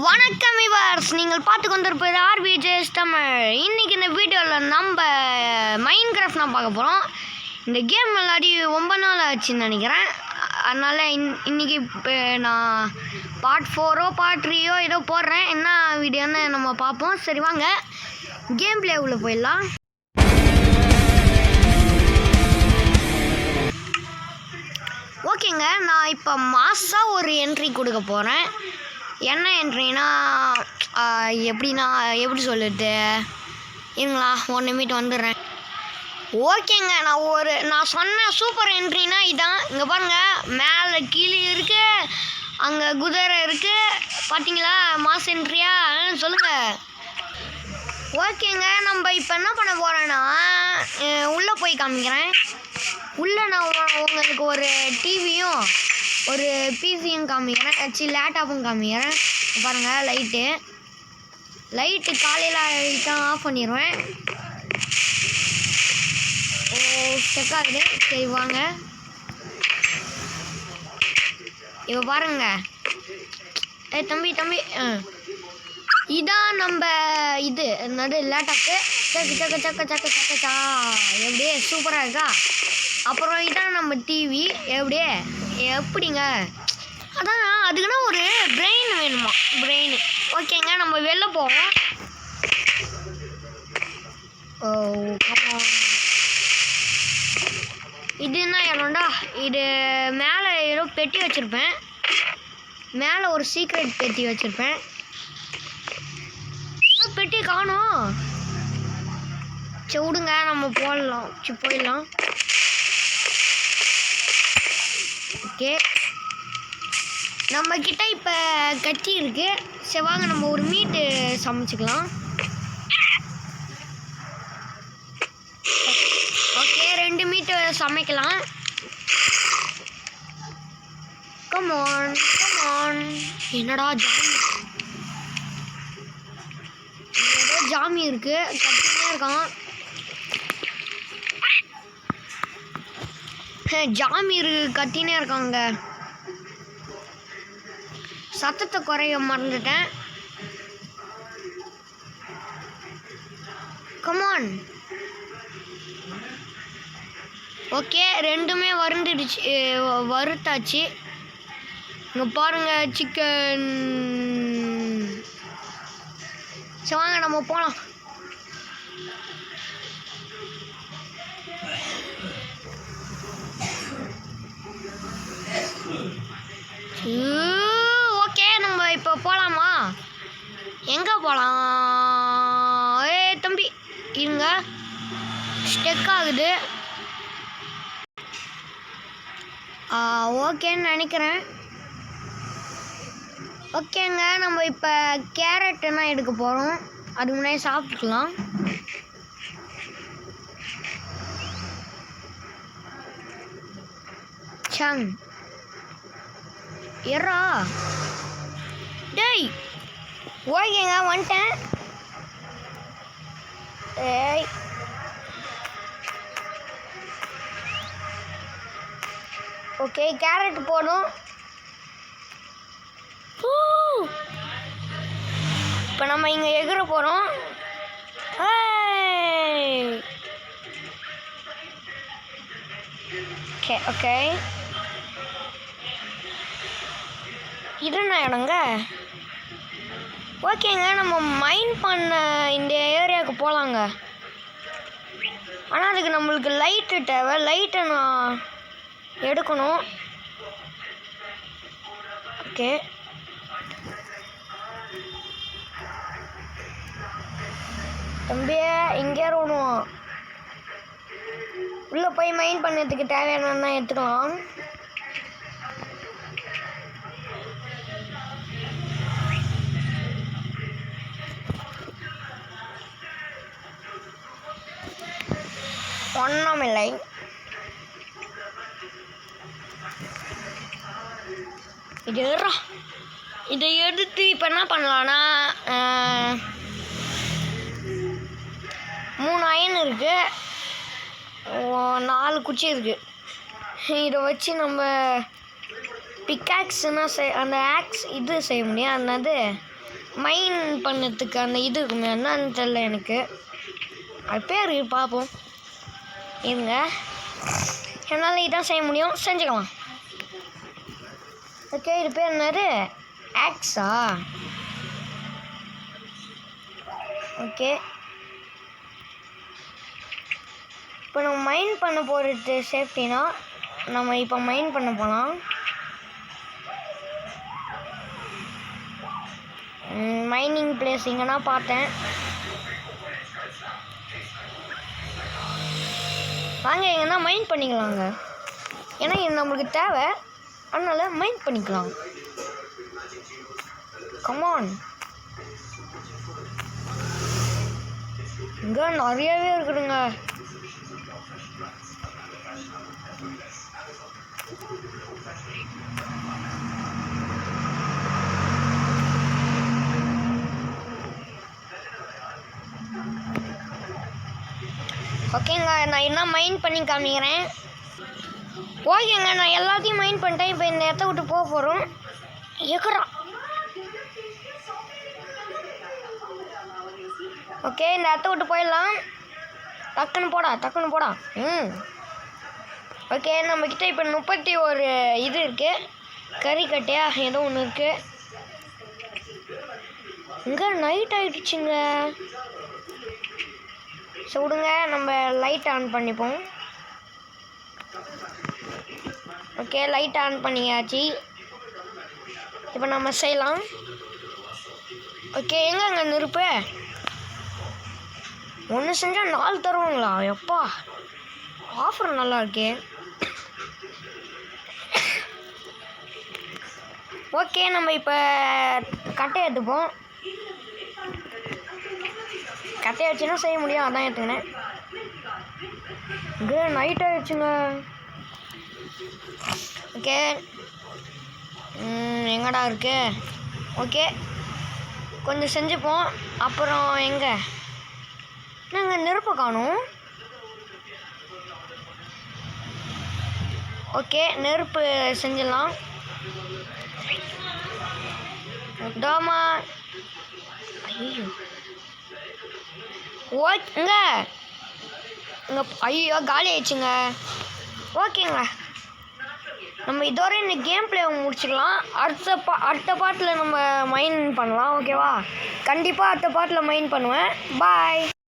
வணக்கம் விவர்ஸ், நீங்கள் பார்த்து கொண்டிருப்பது ஆர்பிஜேஎஸ் தமிழ். இன்றைக்கி இந்த வீடியோவில் நம்ம மைன்கிராஃப்ட் நான் பார்க்க போகிறோம். இந்த கேம் விளையாடி ரொம்ப நாள் ஆச்சுன்னு நினைக்கிறேன். அதனால் இன்றைக்கி நான் பார்ட் 4 பார்ட் 3 ஏதோ போடுறேன். என்ன வீடியோன்னு நம்ம பார்ப்போம். சரி வாங்க கேம் பிளே உள்ள போயிடலாம். ஓகேங்க, நான் இப்போ மாசாக ஒரு என்ட்ரி கொடுக்க போகிறேன். என்ன என்ட்ரினா எப்படி சொல்லிட்டு இருங்களா, 1 நிமிடம் வந்துடுறேன். ஓகேங்க, நான் சொன்ன சூப்பர் என்ட்ரினா இதான். இங்கே பாருங்கள், மேலே கீழே இருக்குது, அங்கே குதிரை இருக்குது. பார்த்தீங்களா மாஸ் என்ட்ரியா சொல்லுங்கள். ஓகேங்க, நம்ம இப்போ என்ன பண்ண போகிறேன்னா உள்ளே போய் காமிக்கிறேன். உள்ளே நான் உங்களுக்கு ஒரு டிவியும் ஒரு பிசியும் காமிக்கிறேன், லேப்டாப்பும் காமிக்கிறேன். பாருங்கள், லைட்டு காலையில் லைட்டாக ஆஃப் பண்ணிடுவேன். ஸ்டெக் ஆகுது. சரி வாங்க, இப்போ பாருங்க. தம்பி இதான் நம்ம இது என்னது லேப்டாப்பு. சக்க எப்படியே சூப்பராக இருக்கா. அப்புறம் இதான் நம்ம டிவி. எப்படிங்க, அதான் அதுக்குன்னா ஒரு பிரெயின் வேணுமா, பிரெயின். ஓகேங்க, நம்ம வெளில போவோம். இது என்ன இடம்டா, இது மேலே ஏதோ பெட்டி வச்சுருப்பேன். மேலே ஒரு சீக்ரெட் பெட்டி வச்சுருப்பேன். பெட்டி காணோம். சரி விடுங்க, நம்ம போயிடலாம். ஓகே, நம்ம கிட்ட இப்போ கட்டி இருக்கு. சரி வாங்க, நம்ம ஒரு மீட்டு சமைச்சிக்கலாம். ஓகே, 2 மீட்டு சமைக்கலாம். கமான். என்னடா ஜாமி இருக்கு, கட்டினே இருக்கான். ஜாமி கத்தினே இருக்காங்க. சத்தத்தை குறைய மறந்துட்டேன். கமான். ஓகே, ரெண்டுமே வறுத்தாச்சு. இங்கே பாருங்க, சிக்கன். சரி வாங்க, நம்ம போகலாம். ஓகே, நம்ம இப்போ போகலாமா? எங்கே போகலாம்? தம்பி இருங்க, ஸ்டெக் ஆகுது. ஓகேன்னு நினைக்கிறேன். ஓகேங்க, நம்ம இப்போ கேரட்டுன்னா எடுக்க போகிறோம். அதுக்கு முன்னாடி சாப்பிட்டுக்கலாம். சங் எறா டேய். ஓகேங்க, வந்துட்டேன். ஏய் ஓகே, கேரட் போடும். இப்போ நம்ம இங்கே எகிற போகிறோம். ஓகே, இது என்ன இடங்க? ஓகேங்க, நம்ம மைன் பண்ண இந்த ஏரியாவுக்கு போகலாங்க. ஆனால் அதுக்கு நம்மளுக்கு லைட்டு தேவை. லைட்டை நான் எடுக்கணும். ஓகே, தம்பியே இங்கே இருக்கணும். உள்ளே போய் மைன் பண்ணதுக்கு தேவையான எடுத்துக்கலாம். ஒன்றுமில்லை. இதை எடுத்து இப்போ என்ன பண்ணலான்னா 3 அயன் இருக்குது, 4 குச்சி இருக்குது. இதை வச்சு நம்ம பிக்காக்ஸ்னால் அந்த ஆக்ஸ் இது செய்ய முடியும். அதனால மைன் பண்ணதுக்கு அந்த இது இருக்குமே என்னன்னு தெரியல எனக்கு, அது பேர் பார்ப்போம் இருங்க. என்னால் இதான் செய்ய முடியும், செஞ்சுக்கலாம். ஓகே, இது பேர் என்னது? ஆக்ஸா? ஓகே, இப்போ நம்ம மைன் பண்ண போகிறது சேஃப்டினா நம்ம இப்போ மைன் பண்ண போகலாம். மைனிங் பிளேஸ் இங்கன்னா பார்த்தேன். வாங்க எங்கன்னா மைன் பண்ணிக்கலாங்க, ஏன்னா இது நம்மளுக்கு தேவை, அதனால் மைன் பண்ணிக்கலாம். கமான், இங்கே நிறையவே இருக்குதுங்க. ஓகேங்க, நான் என்ன மைன் பண்ணி காமிக்கிறேன். ஓகேங்க, நான் எல்லாத்தையும் மைன் பண்ணிட்டேன். இப்போ இந்த இடத்த விட்டு போக போகிறோம். எக்கரா. ஓகே, இந்த இடத்த விட்டு போயிடலாம். டக்குன்னு போடா. ஓகே, நம்மக்கிட்ட இப்போ 31 இது இருக்குது, கறிக்கட்டையா ஏதோ ஒன்று இருக்குது. இங்கே நைட் ஆகிடுச்சுங்க. ஸோ விடுங்க, நம்ம லைட் ஆன் பண்ணிப்போம். ஓகே, லைட் ஆன் பண்ணியாச்சு. இப்போ நம்ம செய்யலாம். ஓகே, எங்கே நெருப்பு? ஒன்று செஞ்சால் 4 தருவாங்களா? எப்பா, ஆஃபர் நல்லா இருக்கே. ஓகே, நம்ம இப்போ கட்டை எடுத்துப்போம். கட்டையை வச்சுன்னா செய்ய முடியும், அதான் எடுத்துக்கினேன். இங்கே நைட் ஆகிடுச்சுங்க. ஓகே, எங்கடா இருக்கு? ஓகே, கொஞ்சம் செஞ்சுப்போம். அப்புறம் நாங்கள் நெருப்பை காணும். ஓகே, நெருப்பு செஞ்சிடலாம். டோமா, ஐயோ ஓகேங்க, ஐயோ காலி ஆயிடுச்சுங்க. ஓகேங்க, நம்ம இதோட இந்த கேம் பிளே முடிச்சுக்கலாம். அடுத்த பாட்டில் நம்ம மைன் பண்ணலாம். ஓகேவா? கண்டிப்பாக அடுத்த பாட்டில் மைன் பண்ணுவேன். பாய்.